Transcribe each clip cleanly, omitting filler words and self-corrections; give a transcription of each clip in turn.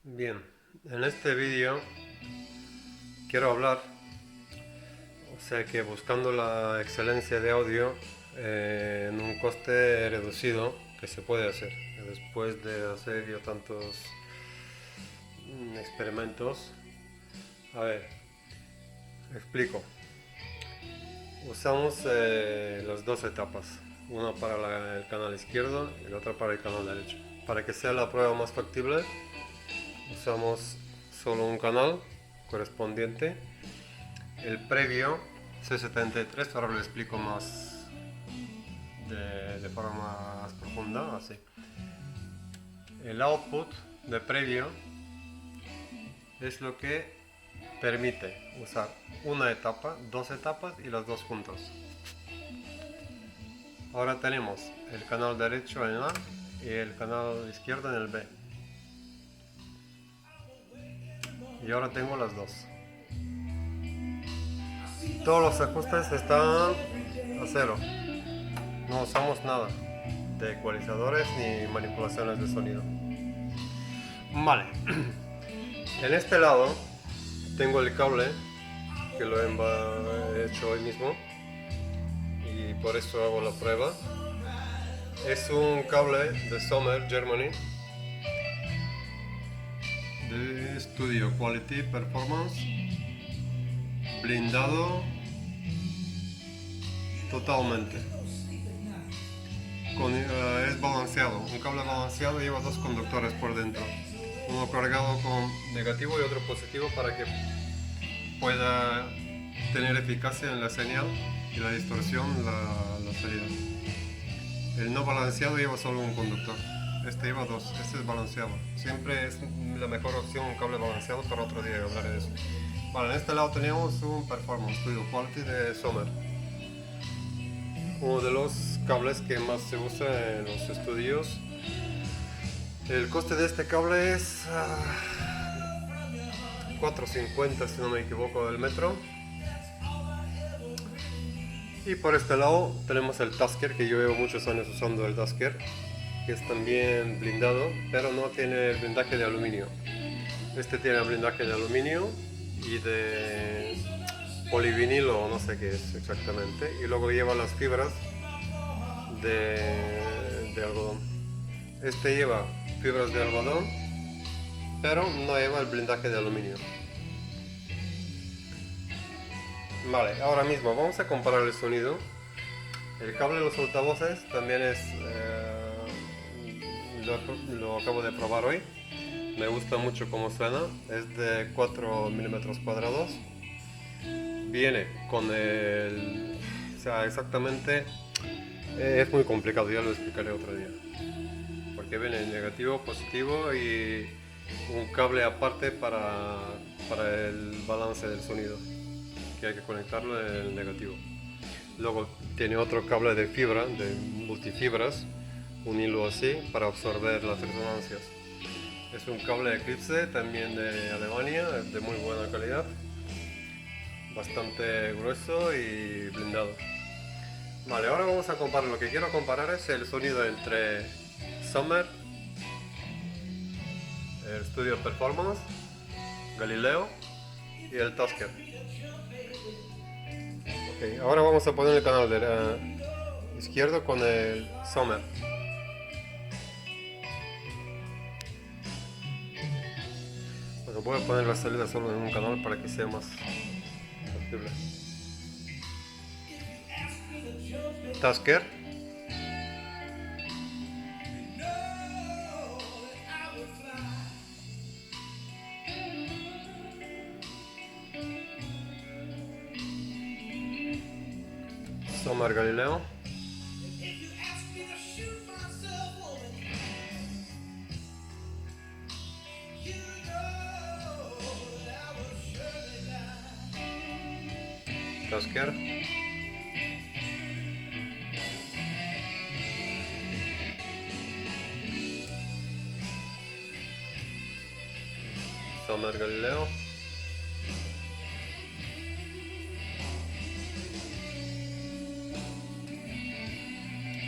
Bien, en este vídeo quiero hablar, o sea que buscando la excelencia de audio en un coste reducido que se puede hacer. Después de hacer yo tantos experimentos, a ver, explico. Usamos las dos etapas, una para el canal izquierdo y la otra para el canal derecho. Para que sea la prueba más factible, usamos solo un canal correspondiente. El previo C73, ahora lo explico más de forma más profunda, así. El output de previo es lo que permite usar una etapa, dos etapas y las dos juntas. Ahora tenemos el canal derecho en A y el canal izquierdo en el B. Y ahora tengo las dos. Todos los ajustes están a cero. No usamos nada de ecualizadores ni manipulaciones de sonido. Vale. En este lado tengo el cable que lo he hecho hoy mismo y por eso hago la prueba. Es un cable de Sommer, Germany, de Studio Quality Performance, blindado totalmente. Es balanceado, un cable balanceado lleva dos conductores por dentro, uno cargado con negativo y otro positivo para que pueda tener eficacia en la señal y la distorsión la salida. El no balanceado lleva solo un conductor, este lleva dos, este es balanceado. Siempre es la mejor opción un cable balanceado, pero otro día hablaré de eso. Vale, en este lado tenemos un Performance Studio Quality de Sommer, uno de los cables que más se usa en los estudios. El coste de este cable es 4,50 si no me equivoco del metro. Y por este lado tenemos el Tasker, que yo llevo muchos años usando el Tasker, que es también blindado, pero no tiene el blindaje de aluminio. Este tiene el blindaje de aluminio y de polivinilo, no sé qué es exactamente, y luego lleva las fibras de algodón. Este lleva fibras de algodón, pero no lleva el blindaje de aluminio. Vale, ahora mismo vamos a comparar el sonido. El cable de los altavoces también es lo acabo de probar hoy. Me gusta mucho cómo suena. Es de 4 milímetros cuadrados. Viene con el... O sea, exactamente... es muy complicado, ya lo explicaré otro día. Porque viene negativo, positivo y un cable aparte para el balance del sonido, que hay que conectarlo en el negativo. Luego tiene otro cable de fibra, de multifibras, un hilo así para absorber las resonancias. Es un cable Eclipse, también de Alemania, de muy buena calidad, bastante grueso y blindado. Vale, ahora vamos a comparar. Lo que quiero comparar es el sonido entre Sommer, el Studio Performance, Galileo y el Tasker. Okay, ahora vamos a poner el canal izquierdo con el Sommer. Bueno, voy a poner la salida solo en un canal para que sea más factible. Tasker. Sommer Galileo. Tasker. Sommer Galileo.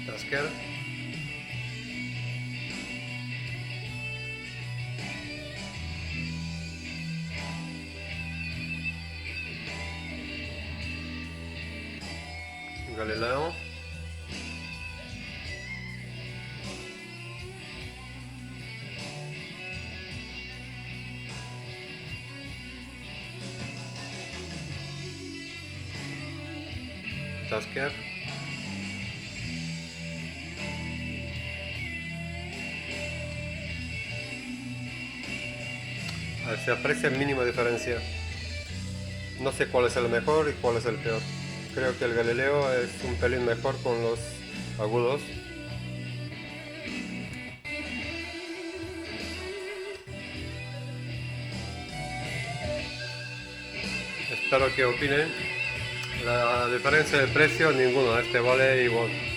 Tasker. Galileo. Tasker. Se aprecia mínima diferencia. No sé cuál es el mejor y cuál es el peor. Creo que el Galileo es un pelín mejor con los agudos. Espero que opinen. La diferencia de precio, ninguna. Este vale igual.